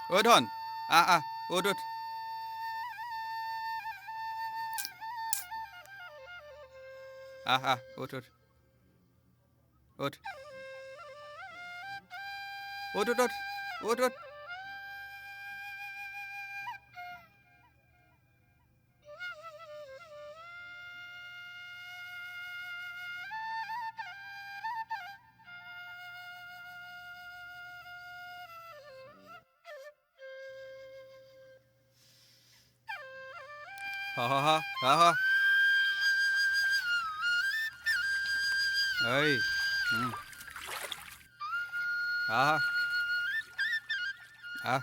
ঐ ধন আহ উঠ উঠ উঠ উঠ উঠ উঠ উঠ উঠ উঠ উঠ হ এই আহ আহ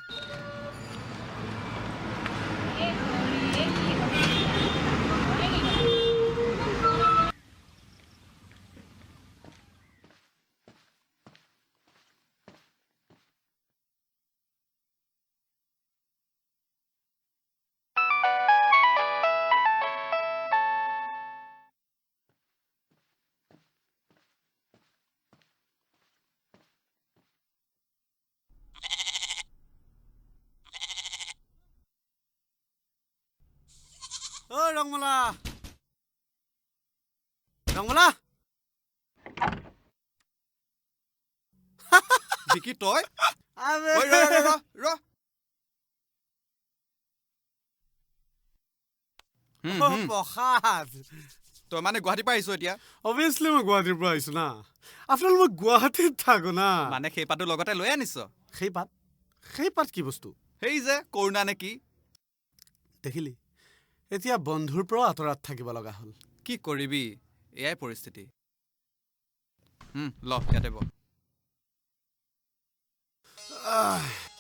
ঐ ৰংমলা ৰংমলা বিকি তই আবে ঐ ৰ প্ৰসাদ তই মানে গুৱাহাটীৰ পৰা আহিছ এতিয়া অবভিয়াছলি মই গুৱাহাটীৰ পৰা আহিছো না আফটাৰ মই গুৱাহাটীত থাকো না মানে সেই পাতো লগতে লৈ আনিছ সেই পাত কি বস্তু সেই যে কৰোণা নে কি দেখিলি এতিয়া বন্ধুৰ পৰা আঁতৰত থাকিব লগা হ'ল কি কৰিবি এয়াই পৰিস্থিতি ল ইয়াতে বহ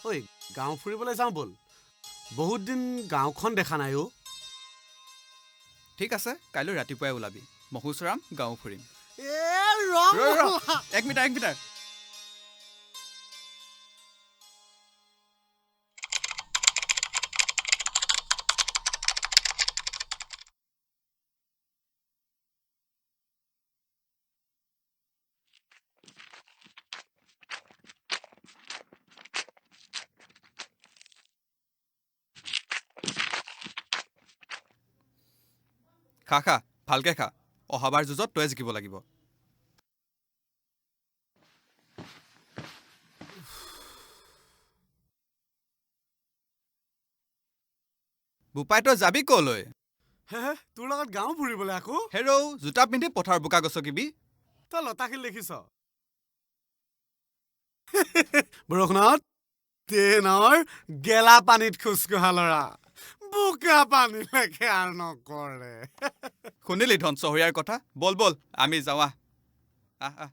ঐ গাঁও ফুৰিবলৈ যাওঁ ব'ল বহুত দিন গাঁওখন দেখা নাই অ' ঠিক আছে কাইলৈ ৰাতিপুৱাই ওলাবি মহু চৰাম গাঁও ফুৰিম এক মিটাৰ খা ভালকে খা অহাবাৰ যুঁজত তই জিকিব লাগিব বোপাই তই যাবি কলৈ হে তোৰ লগত গাঁও ফুৰিবলৈ আকৌ হেৰৌ জোতা পিন্ধি পথাৰ বোকা গছকিবি তই লতাশিল দেখিছ বৰষুণত ট্ৰেইনৰ গেলা পানীত খোজকঢ়া ল'ৰা বোকা পানীলৈকে আৰু নকৰে শুনিলি ধন চহৰীয়াৰ কথা বল আমি যাওঁ আহ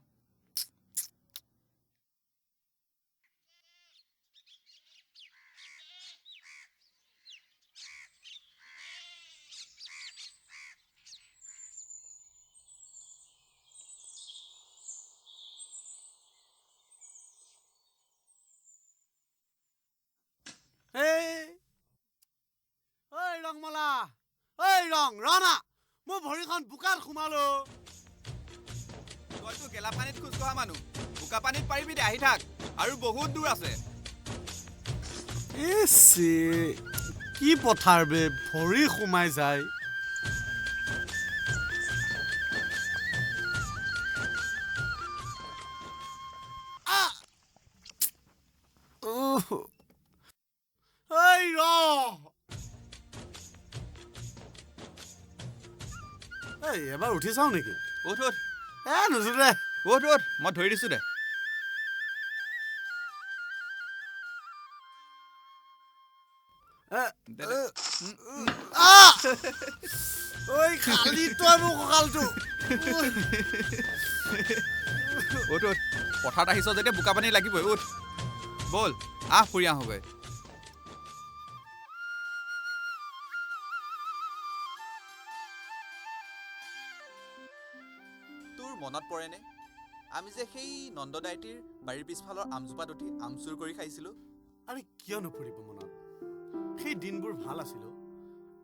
ঐ ৰংমলা ঐ ৰনা মোৰ ভৰিখন বোকাত সোমালো তইতো গেলা পানীত খোজ কঢ়া মানুহ বোকা পানীত পাৰিবি দে আহি থাক আৰু বহুত দূৰ আছে কি পথাৰ বে ভৰি সোমাই যায় এবাৰ উঠি চাও নেকি উঠ নুঠো দে উঠ মই ধৰি দিছো দে খালি তই মোৰ কঁকালটো উঠ পথাৰত আহিছ যেতিয়া বোকা পানী লাগিবই উঠ বল ফুৰি আহোগৈ তোৰ মনত পৰেনে আমি যে সেই নন্দদাইটিৰ বাৰীৰ পিছফালৰ আমজোপাত উঠি আম চুৰ কৰি খাইছিলো আৰে কিয় নপৰিব মনত সেই দিনবোৰ ভাল আছিল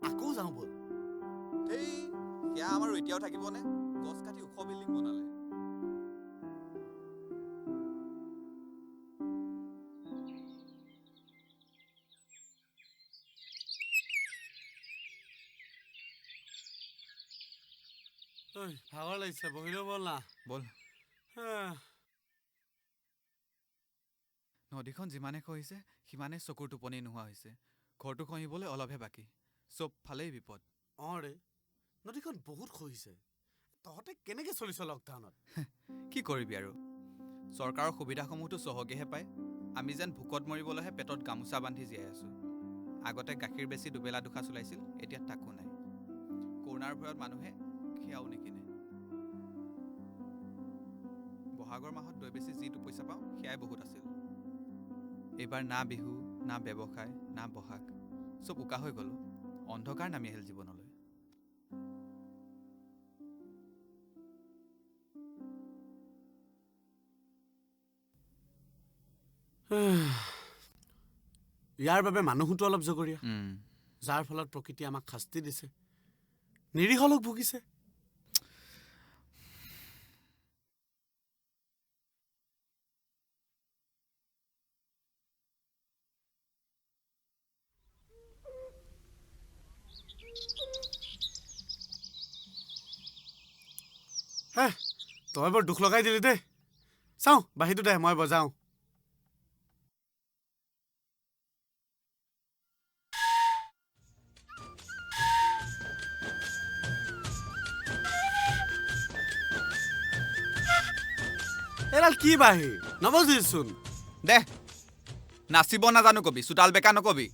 আকৌ যাওঁ বল সেয়া আমাৰ এতিয়াও থাকিবনে গছ কাটি ওখ বিল্ডিং বনালে ঐ ভাগৰ লাগিছে বহিলেও বল না বল আহ, নদীখন যিমানে খহিছে সিমানে চকুৰ টোপনি নোহোৱা হৈছে ঘৰটো খহিবলৈ অলপহে বাকী চব ফালেই বিপদ অঁ ৰে নদীখন বহুত খহিছে তহঁতে কেনেকে চলিছ লকডাউনত কি কৰিবি আৰু চৰকাৰৰ সুবিধাসমূহতো চহকীহে পায় আমি যেন ভোকত মৰিবলৈহে পেটত গামোচা বান্ধি জীয়াই আছোঁ আগতে গাখীৰ বেছি দুবেলা দুখা চলাইছিল এতিয়া তাকো নাই কৰোণাৰ ভয়ত মানুহে সেয়াও নিকিনে বহাগৰ মাহত দৈ বেছি যি দুপইচা পাওঁ সেয়াই বহুত আছিল এইবাৰ না বিহু না ব্যৱসায় না বহাগ চব উকা হৈ গ'লো অন্ধকাৰ নামি আহিল জীৱনলৈ ইয়াৰ বাবে মানুহোতো অলপ জগৰীয়া যাৰ ফলত প্ৰকৃতিয়ে আমাক শাস্তি দিছে নিৰীহ লোক ভুগিছে হে তই বৰ দুখ লগাই দিলি দেই চাওঁ বাহিৰটো দে মই বজাওঁ এডাল কি বাহি নবজিচোন দে নাচিব নাজানো কবি চোতাল বেকা নকবি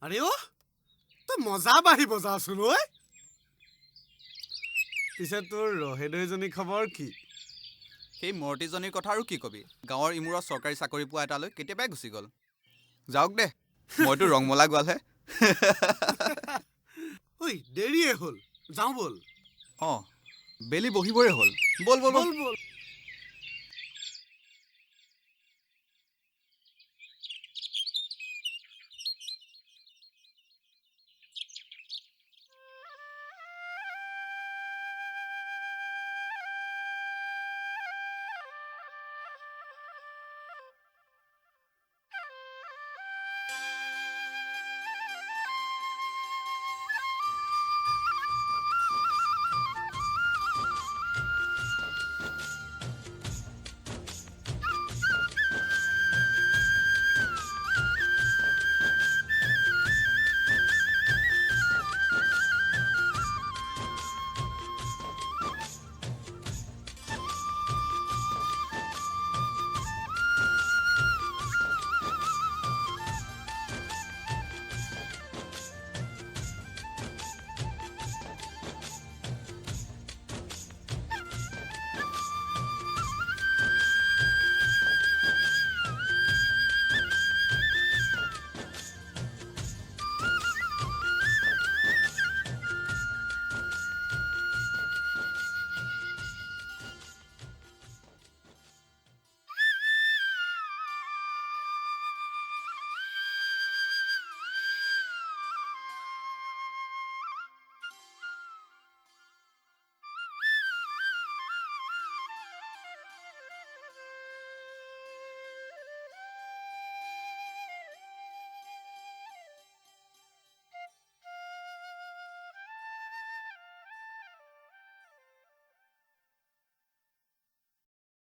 আৰে অ তই মজা বাঢ়ি বজাচোন ঐ পিছে তোৰ ৰহেদৈজনী খবৰ কি সেই মূৰ্তিজনীৰ কথা আৰু কি কবি গাঁৱৰ ইমূৰত চৰকাৰী চাকৰি পোৱা এটালৈ কেতিয়াবাই গুচি গ'ল যাওক দে মইতো ৰংমলা গোৱালহে ঐ দেৰিয়ে হ'ল যাওঁ ব'ল অঁ বেলি বহিবৰে হ'ল বল বল বল ব'ল